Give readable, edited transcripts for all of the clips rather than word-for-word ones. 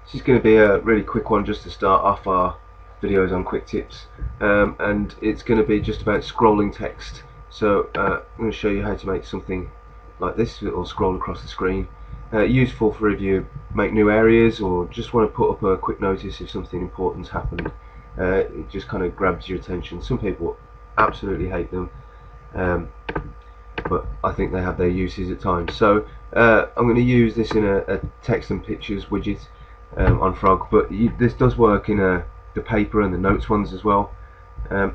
This is going to be a really quick one just to start off our videos on quick tips, and it's going to be just about scrolling text. So I'm going to show you how to make something like this that will scroll across the screen. Useful for if you make new areas or just want to put up a quick notice if something important's happened. It just kind of grabs your attention. Some people absolutely hate them, but I think they have their uses at times. So I'm going to use this in a text and pictures widget on Frog, but this does work in the paper and the notes ones as well.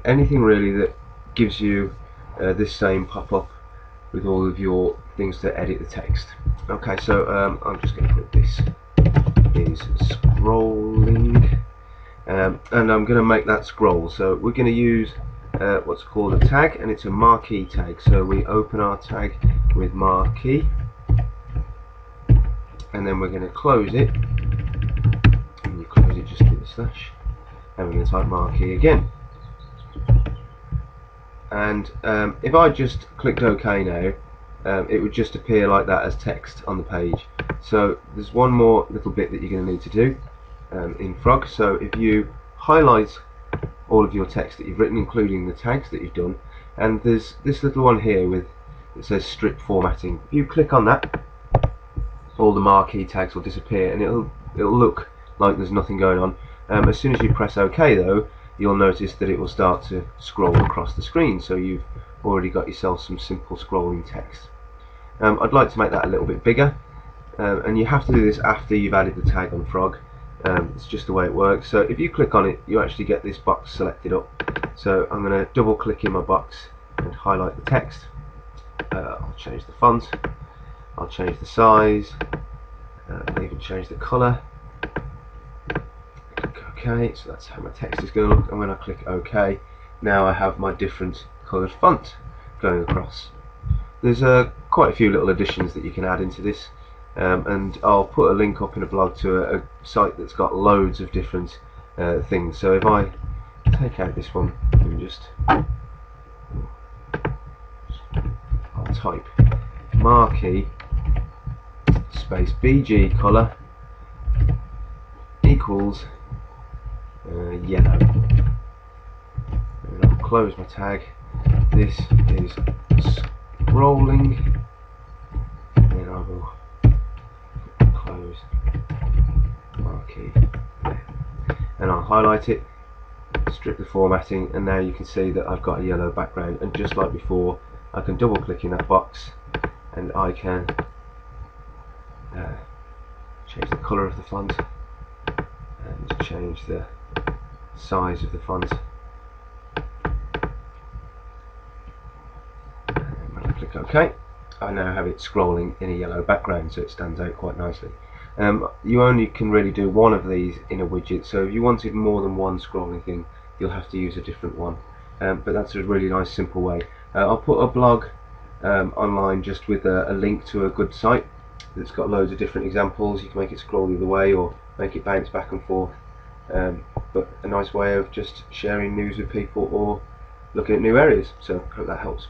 Anything really that gives you this same pop-up with all of your things to edit the text. Okay, so I'm just going to put this is scrolling, and I'm going to make that scroll. So we're going to use what's called a tag, and it's a marquee tag. So we open our tag with marquee, and then we're going to close it, and you close it just with a slash, and we're going to type marquee again. And if I just clicked OK now, it would just appear like that as text on the page. So there's one more little bit that you're going to need to do in Frog. So if you highlight all of your text that you've written, including the tags that you've done, and there's this little one here with it says strip formatting. If you click on that, all the marquee tags will disappear, and it'll look like there's nothing going on. As soon as you press OK though, you'll notice that it will start to scroll across the screen, so you've already got yourself some simple scrolling text. I'd like to make that a little bit bigger, and you have to do this after you've added the tag on Frog. It's just the way it works. So if you click on it, you actually get this box selected up. So I'm going to double click in my box and highlight the text. I'll change the font, I'll change the size, I'll even change the colour. OK, so that's how my text is going to look, and when I click OK, now I have my different coloured font going across. There's quite a few little additions that you can add into this, and I'll put a link up in a blog to a site that's got loads of different things. So if I take out this one and just I'll type marquee space BG colour equals yellow, and I'll close my tag. This is scrolling, and I will close marquee there, and I'll highlight it, strip the formatting, and now you can see that I've got a yellow background. And just like before, I can double click in that box and I can change the colour of the font and change the size of the font. And when I click OK, I now have it scrolling in a yellow background, so it stands out quite nicely. You only can really do one of these in a widget, so if you wanted more than one scrolling thing, you'll have to use a different one. But that's a really nice simple way. I'll put a blog online just with a link to a good site that's got loads of different examples. You can make it scroll the other way or make it bounce back and forth, but a nice way of just sharing news with people or looking at new areas. So I hope that helps.